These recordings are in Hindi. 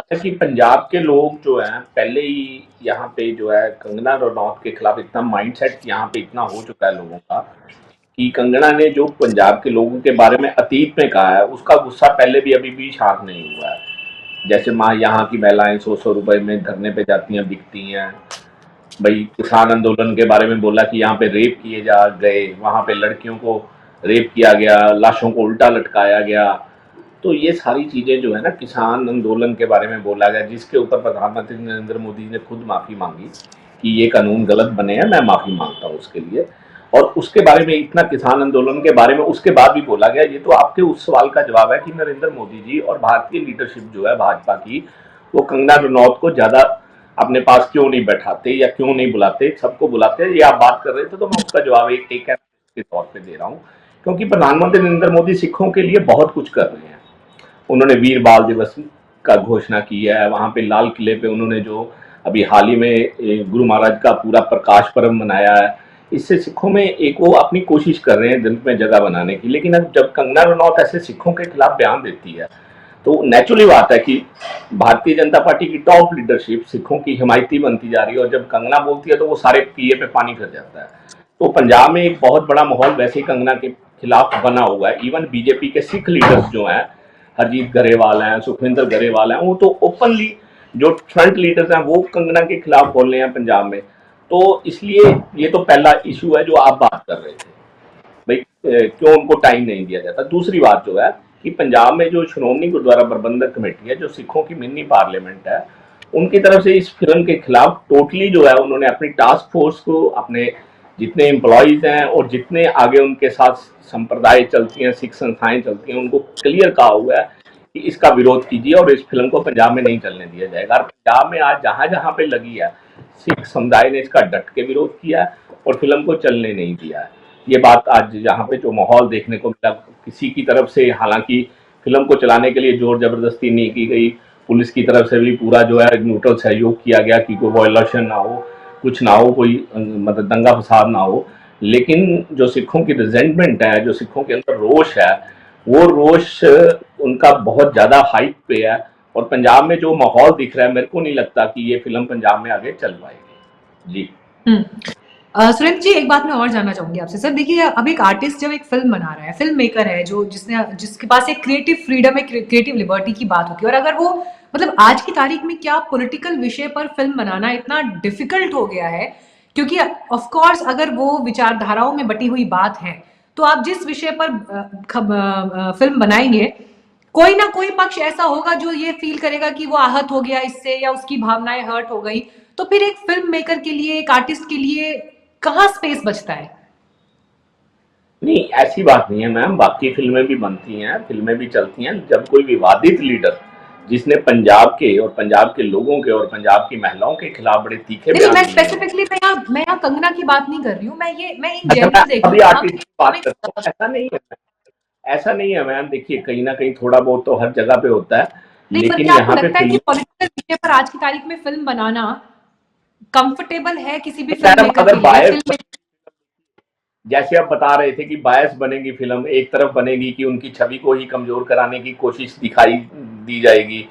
बात है कि पंजाब के लोग जो हैं पहले ही यहाँ पे जो है कंगना रनौत के खिलाफ इतना माइंडसेट यहाँ पे इतना हो चुका है लोगों का कि कंगना ने जो पंजाब के लोगों के बारे में अतीत में कहा है उसका गुस्सा पहले भी अभी भी शांत नहीं हुआ है। जैसे माँ यहाँ की महिलाएं 100-100 रुपए में धरने पे जाती हैं, बिकती हैं। भाई किसान आंदोलन के बारे में बोला कि यहाँ पे रेप किए जा गए, वहां पे लड़कियों को रेप किया गया, लाशों को उल्टा लटकाया गया। तो ये सारी चीजें जो है ना, किसान आंदोलन के बारे में बोला गया, जिसके ऊपर प्रधानमंत्री नरेंद्र मोदी ने खुद माफी मांगी कि ये कानून गलत बने हैं, मैं माफी मांगता हूँ उसके लिए। और उसके बारे में इतना किसान आंदोलन के बारे में उसके बाद भी बोला गया। ये तो आपके उस सवाल का जवाब है कि नरेंद्र मोदी जी और भारतीय लीडरशिप जो है भाजपा की, वो कंगना रनौत को ज्यादा अपने पास क्यों नहीं बैठाते या क्यों नहीं बुलाते, सबको बुलाते। ये आप बात कर रहे थे तो मैं उसका जवाब एक के तौर पे दे रहा हूँ, क्योंकि प्रधानमंत्री नरेंद्र मोदी सिखों के लिए बहुत कुछ कर रहे हैं। उन्होंने वीर बाल दिवस का घोषणा की है, वहां पे लाल किले पे उन्होंने जो अभी हाल ही में गुरु महाराज का पूरा प्रकाश पर्व मनाया है। इससे सिखों में एक वो अपनी कोशिश कर रहे हैं दिल में जगह बनाने की। लेकिन अब जब कंगना रनौत ऐसे सिखों के खिलाफ बयान देती है तो नेचुरली बात है कि भारतीय जनता पार्टी की टॉप लीडरशिप सिखों की हिमायती बनती जा रही है, और जब कंगना बोलती है तो वो सारे पीए पे पानी फिर जाता है। तो पंजाब में एक बहुत बड़ा माहौल वैसे ही कंगना के खिलाफ बना हुआ है। इवन बीजेपी के सिख लीडर्स जो हैं, हरजीत गरेवाल हैं, सुखविंदर गरेवाल हैं, वो तो ओपनली जो फ्रंट लीडर्स हैं वो कंगना के खिलाफ बोल रहे हैं पंजाब में। तो इसलिए ये तो पहला इशू है जो आप बात कर रहे थे, भाई क्यों उनको टाइम नहीं दिया जाता। दूसरी बात जो है कि पंजाब में जो श्रोमणी गुरुद्वारा प्रबंधक कमेटी है, जो सिखों की मिनी पार्लियामेंट है, उनकी तरफ से इस फिल्म के खिलाफ टोटली जो है उन्होंने अपनी टास्क फोर्स को, अपने जितने एम्प्लॉयज हैं और जितने आगे उनके साथ संप्रदाय चलती हैं, सिख संस्थाएं चलती हैं, उनको क्लियर कहा हुआ है कि इसका विरोध कीजिए और इस फिल्म को पंजाब में नहीं चलने दिया जाएगा। और पंजाब में आज जहां जहां पे लगी है, सिख समुदाय ने इसका डट के विरोध किया है और फिल्म को चलने नहीं दिया है। ये बात आज यहाँ पे जो माहौल देखने को मिला, किसी की तरफ से हालांकि फिल्म को चलाने के लिए जोर जबरदस्ती नहीं की गई, पुलिस की तरफ से भी पूरा जो है न्यूट्रल सहयोग किया गया कि कोई वायलेशन ना हो, कुछ ना हो, कोई मतलब दंगा फसाद ना हो। लेकिन जो सिखों की रिजेंटमेंट है, जो सिखों के अंदर रोष है, वो रोष उनका बहुत ज्यादा हाइप पे है। और पंजाब में जो माहौल दिख रहा है, मेरे को नहीं लगता कि ये फिल्म पंजाब में आगे चल पाएगी। जी सुरेंद्र जी, एक बात मैं और जानना चाहूंगी आपसे। सर देखिए, अब एक आर्टिस्ट जब एक फिल्म बना रहा है, फिल्म मेकर है, जो जिसके पास एक क्रिएटिव फ्रीडम है, क्रिएटिव लिबर्टी की बात होती है, और अगर वो मतलब आज की तारीख में क्या पॉलिटिकल विषय पर फिल्म बनाना इतना डिफिकल्ट हो गया है, क्योंकि ऑफ कोर्स अगर वो विचारधाराओं में बटी हुई बात है तो आप जिस विषय पर फिल्म बनाएंगे, कोई ना कोई पक्ष ऐसा होगा जो ये फील करेगा कि वो आहत हो गया इससे, या उसकी भावनाएं हर्ट हो गई। तो फिर एक फिल्म मेकर के लिए, एक आर्टिस्ट के लिए कहाँ स्पेस बचता है? नहीं, ऐसी बात नहीं है मैम, बाकी फिल्में भी बनती हैं, फिल्में भी चलती हैं। जब कोई विवादित लीडर जिसने पंजाब के और पंजाब के लोगों के और पंजाब की महिलाओं के खिलाफ बड़े तीखे नहीं, बयान मैं दिए हैं। स्पेसिफिकली मैं यहाँ कंगना की बात नहीं कर रही हूँ, मैं एक अच्छा, जेन्युइन मैं देख अभी रही आर्टिस्ट की बात करता हूँ। ऐसा नहीं है, ऐसा नहीं है मैम। देखिए, कहीं ना कहीं थोड़ा बहुत तो हर जगह पे होता है, नहीं, पर लेकिन क्या आपको यहाँ पे लगता है कि फिल्म पॉलिटिकल विषय पर आज की तारीख में फिल्म बनाना कंफर्टेबल है किसी भी फिल्म मैडम मेकर अगर के लिए, या बायस, फिल्म? जैसे आप बता रहे थे कि बायस बनेगी फिल्म, एक तरफ बनेगी कि उनकी छवि को ही कमजोर कराने की कोशिश दिखाई दी जाएगी,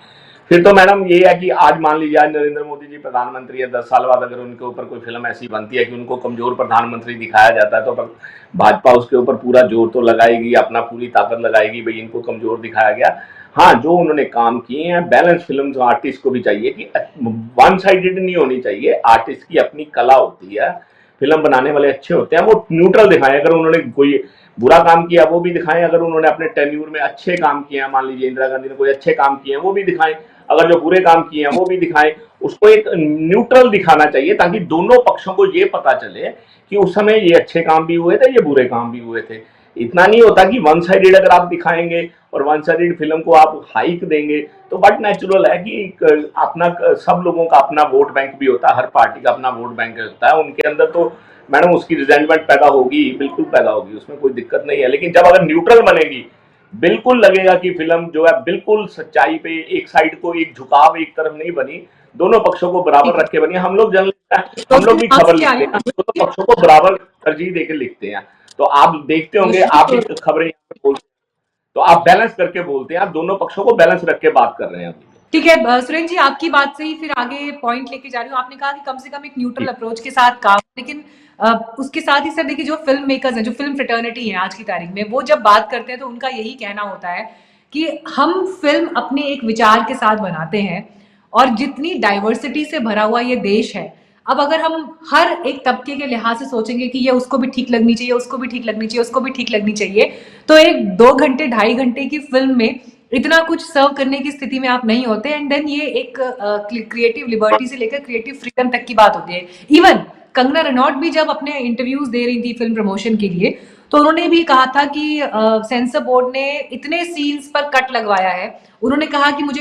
फिर तो मैडम ये है कि आज मान लीजिए आज नरेंद्र मोदी जी प्रधानमंत्री है, 10 साल बाद अगर उनके ऊपर कोई फिल्म ऐसी बनती है कि उनको कमजोर प्रधानमंत्री दिखाया जाता है, तो भाजपा उसके ऊपर पूरा जोर तो लगाएगी, अपना पूरी ताकत लगाएगी, भाई इनको कमजोर दिखाया गया। हाँ, जो उन्होंने काम किए हैं, बैलेंस फिल्म जो आर्टिस्ट को भी चाहिए कि वन साइडेड नहीं होनी चाहिए। आर्टिस्ट की अपनी कला होती है, फिल्म बनाने वाले अच्छे होते हैं, वो न्यूट्रल दिखाएं। अगर उन्होंने कोई बुरा काम किया वो भी दिखाएं, अगर उन्होंने अपने टेन्यूर में अच्छे काम किए हैं, मान लीजिए इंदिरा गांधी ने कोई अच्छे काम किए हैं, वो भी दिखाएं। अगर जो बुरे काम किए हैं वो भी दिखाएं। उसको एक न्यूट्रल दिखाना चाहिए ताकि दोनों पक्षों को ये पता चले कि उस समय ये अच्छे काम भी हुए थे, ये बुरे काम भी हुए थे। इतना नहीं होता कि वन साइडेड अगर आप दिखाएंगे और वन साइडेड फिल्म को आप हाइक देंगे तो बट नेचुरल है कि अपना सब लोगों का अपना वोट बैंक भी होता है, हर पार्टी का अपना वोट बैंक होता है, उनके अंदर तो मैडम उसकी रिजेंटमेंट पैदा होगी, बिल्कुल पैदा होगी, उसमें कोई दिक्कत नहीं है। लेकिन जब अगर न्यूट्रल बनेगी, बिल्कुल लगेगा कि फिल्म जो है बिल्कुल सच्चाई पे, एक साइड को एक झुकाव एक तरफ नहीं बनी, दोनों पक्षों को बराबर रख के बनी। हम लोग जर्नलिस्ट हैं, हम लोग भी खबर लिखते हैं, दोनों पक्षों को बराबर तरजीह देकर लिखते हैं। तो आप देखते होंगे, आप भी खबरें बोलते हैं तो आप बैलेंस करके बोलते हैं, आप दोनों पक्षों को बैलेंस रख के बात कर रहे हैं अभी। ठीक है। सुरेंद्र जी, आपकी बात से ही फिर आगे पॉइंट लेके जा रही हूँ। आपने कहा कि कम से कम एक न्यूट्रल जी अप्रोच के साथ काम, लेकिन उसके साथ ही सर देखिए, जो फिल्म मेकर्स हैं, जो फिल्म फ्रेटर्निटी है आज की तारीख में, वो जब बात करते हैं तो उनका यही कहना होता है कि हम फिल्म अपने एक विचार के साथ बनाते हैं, और जितनी डाइवर्सिटी से भरा हुआ ये देश है, अब अगर हम हर एक तबके के लिहाज से सोचेंगे कि ये उसको भी ठीक लगनी चाहिए, उसको भी ठीक लगनी चाहिए, उसको भी ठीक लगनी चाहिए, तो एक 2 घंटे 2.5 घंटे की फिल्म में इतना कुछ सर्व करने की स्थिति में आप नहीं होते। एंड देन ये एक क्रिएटिव लिबर्टी से लेकर क्रिएटिव फ्रीडम तक की बात होती है। इवन कंगना रनौत भी जब अपने इंटरव्यूज दे रही थी फिल्म प्रमोशन के लिए, तो उन्होंने भी कहा था कि सेंसर बोर्ड ने इतने सीन्स पर कट लगवाया है। उन्होंने कहा कि मुझे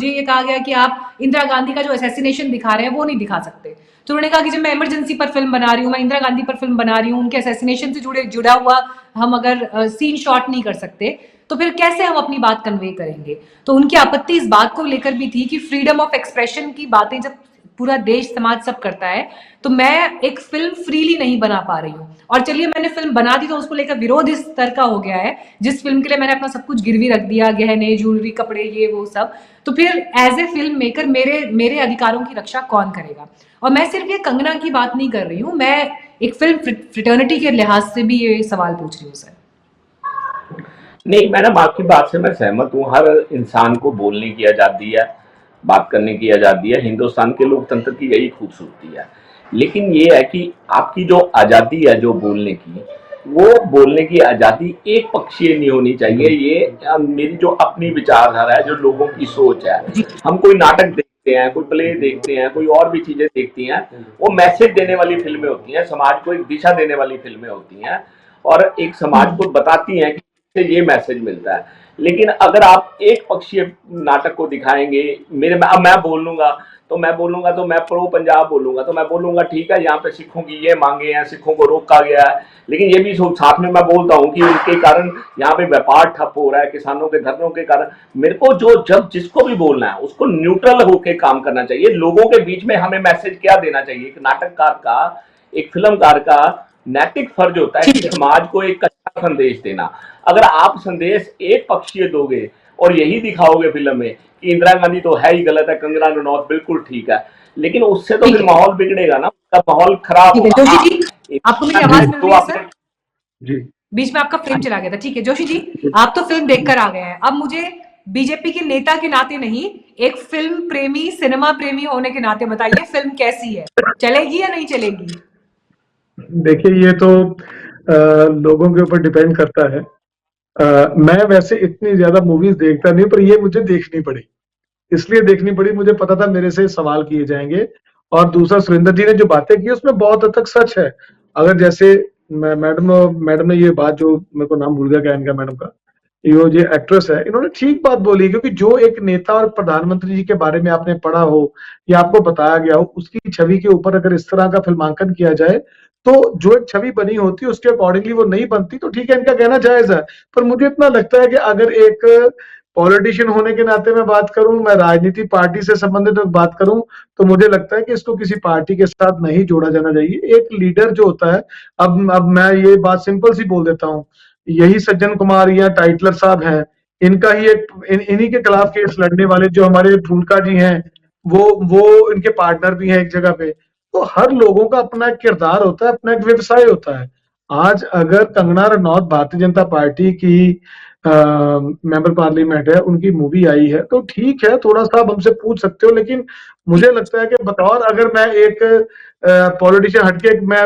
ये कहा गया कि आप इंदिरा गांधी का जो असैसिनेशन दिखा रहे हैं वो नहीं दिखा सकते। तो उन्होंने कहा कि जब मैं इमरजेंसी पर फिल्म बना रही हूँ, मैं इंदिरा गांधी पर फिल्म बना रही हूँ, उनके असैसिनेशन से जुड़ा हुआ हम अगर सीन शॉट नहीं कर सकते, तो फिर कैसे हम अपनी बात कन्वे करेंगे। तो उनकी आपत्ति इस बात को लेकर भी थी कि फ्रीडम ऑफ एक्सप्रेशन की बातें जब पूरा देश समाज सब करता है, तो मैं एक फिल्म फ्रीली नहीं बना पा रही हूँ। और चलिए मैंने फिल्म बना दी तो उसको लेकर विरोध इस तरह का हो गया है, जिस फिल्म के लिए मैंने अपना सब कुछ गिरवी रख दिया, गहने, ज्वेलरी, कपड़े, ये वो सब, तो फिर एज ए फिल्म मेकर मेरे मेरे अधिकारों की रक्षा कौन करेगा। और मैं सिर्फ ये कंगना की बात नहीं कर रही हूँ, मैं एक फिल्म फ्रिटर्निटी के लिहाज से भी ये सवाल पूछ रही हूँ सर। नहीं, मैडम आपकी बात से मैं सहमत हूँ। हर इंसान को बोलने की आज़ादी है, बात करने की आज़ादी है। हिंदुस्तान के लोकतंत्र की यही खूबसूरती है। लेकिन ये है कि आपकी जो आज़ादी है जो बोलने की, वो बोलने की आज़ादी एक पक्षीय नहीं होनी चाहिए। ये मेरी जो अपनी विचारधारा है, जो लोगों की सोच है। जी हम कोई नाटक देखते हैं, कोई प्ले देखते हैं, कोई और भी चीज़ें देखती हैं, वो मैसेज देने वाली फिल्में होती हैं, समाज को एक दिशा देने वाली फिल्में होती हैं, और एक समाज को बताती हैं कि से ये मैसेज मिलता है। लेकिन अगर आप एक पक्षीय नाटक को दिखाएंगे, अब मैं बोलूंगा, तो मैं प्रो पंजाब बोलूंगा, तो मैं बोलूंगा ठीक है, यहाँ पे सिखों की ये मांगे हैं, सिखों को रोका गया है, लेकिन ये भी साथ में मैं बोलता हूँ कि उनके कारण यहाँ पे व्यापार ठप हो रहा है, किसानों के धरनों के कारण। मेरे को जो जब जिसको भी बोलना है उसको न्यूट्रल होकर काम करना चाहिए। लोगों के बीच में हमें मैसेज क्या देना चाहिए। एक नाटककार का, एक फिल्मकार का नैतिक फर्ज होता है कि ठीक है। समाज को एक अच्छा संदेश देना। अगर आप संदेश एक पक्षीय दोगे और यही दिखाओगे फिल्म में कि इंदिरा गांधी तो है ही गलत है, कंगना रनौत बिल्कुल ठीक है, लेकिन उससे तो ठीक फिर है। माहौल बिगड़ेगा ना, उसका माहौल खराब ठीक है होगा। जोशी हाँ, जी, आपको मेरी जी आवाज मिल तो रही है आपने सर? जी बीच में आपका फ्रेम चला गया था। ठीक है जोशी जी, आप तो फिल्म देखकर आ गए हैं। अब मुझे बीजेपी के नेता के नाते नहीं, एक फिल्म प्रेमी, सिनेमा प्रेमी होने के नाते बताइए, फिल्म कैसी है, चलेगी या नहीं चलेगी? देखिए, ये तो लोगों के ऊपर डिपेंड करता है। मैं वैसे इतनी ज्यादा मूवीज देखता नहीं, पर ये मुझे देखनी पड़ी। इसलिए देखनी पड़ी, मुझे पता था मेरे से सवाल किए जाएंगे। और दूसरा, सुरेंद्र जी ने जो बातें की उसमें बहुत हद तक सच है। अगर जैसे मैडम मैडम ने ये बात, जो मेरे को नाम भूल गया क्या इनका, मैडम का, ये एक्ट्रेस है, इन्होंने ठीक बात बोली। क्योंकि जो एक नेता और प्रधानमंत्री जी के बारे में आपने पढ़ा हो या आपको बताया गया हो, उसकी छवि के ऊपर अगर इस तरह का फिल्मांकन किया जाए, तो जो एक छवि बनी होती है उसके अकॉर्डिंगली वो नहीं बनती। तो ठीक है, इनका कहना जायज है। पर मुझे इतना लगता है कि अगर एक पॉलिटिशियन होने के नाते मैं बात करूं, मैं राजनीति पार्टी से संबंधित बात करूं, तो मुझे लगता है कि इसको किसी पार्टी के साथ नहीं जोड़ा जाना चाहिए। एक लीडर जो होता है, अब मैं ये बात सिंपल सी बोल देता हूं, यही सज्जन कुमार या टाइटलर साहब हैं, इनका ही इन्हीं के खिलाफ केस लड़ने वाले जो हमारे फूलका जी हैं, वो इनके पार्टनर भी हैं एक जगह पे। तो हर लोगों का अपना एक किरदार होता है, अपना एक व्यवसाय होता है। आज अगर कंगना रनौत भारतीय जनता पार्टी की मेंबर पार्लियामेंट है, उनकी मूवी आई है, तो ठीक है, थोड़ा सा आप हमसे पूछ सकते हो। लेकिन मुझे लगता है कि बतौर, अगर मैं एक पॉलिटिशियन हटके मैं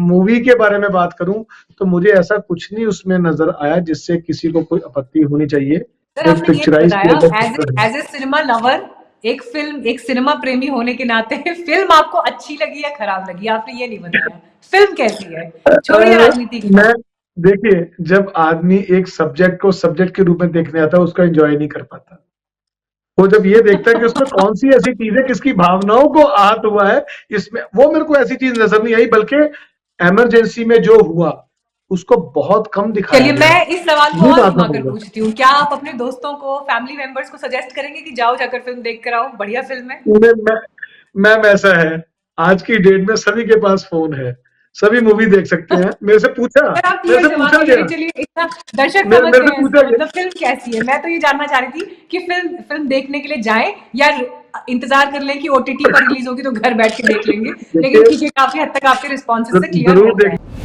मूवी के बारे में बात करूं, तो मुझे ऐसा कुछ नहीं उसमें नजर आया जिससे किसी को कोई आपत्ति होनी चाहिए। सर एक आपने ये नहीं पिक्चराइज किया बताया, गया। एज ए सिनेमा लवर, एक सिनेमा प्रेमी होने के नाते फिल्म आपको अच्छी लगी या खराब लगी, आपने ये नहीं बताया। फिल्म कैसी है, छोड़िए राजनीति की मैं, बात। देखिए, जब आदमी एक सब्जेक्ट को सब्जेक्ट के रूप में देखने आता है, उसका एंजॉय नहीं कर पाता। वो जब ये देखता है कि उसमें कौन सी ऐसी चीज है, किसकी भावनाओं को आहत हुआ है इसमें, वो मेरे को ऐसी चीज नजर नहीं आई। बल्कि इमरजेंसी में जो हुआ उसको बहुत कम दिखाया चलिए गया। मैं इस सवाल को ये और बात मैं घुमाकर बोल रहा पूछती हूँ, क्या आप अपने दोस्तों को, फैमिली मेंबर्स को सजेस्ट करेंगे कि जाओ जाकर फिल्म देख कर आओ, बढ़िया फिल्म है? हूँ। मैम, ऐसा है, आज की डेट में सभी के पास फोन है। सभी मूवी देख सकते हैं। मेरे से पूछा सर आप मेरे क्लियर से जवाब पूछा तो गया दीजिए, चलिए इतना दर्शक मेरे समझ मेरे गए से हैं पूछा इसका गया मतलब फिल्म कैसी है। मैं तो ये जानना चाह रही थी कि फिल्म फिल्म देखने के लिए जाएं या इंतजार कर लें कि ओटीटी पर रिलीज होगी तो घर बैठ के देख लेंगे, लेकिन देखिए ठीक है, काफी हद तक आपके रिस्पॉन्सेज से क्लियर जरूर हो गया देख है।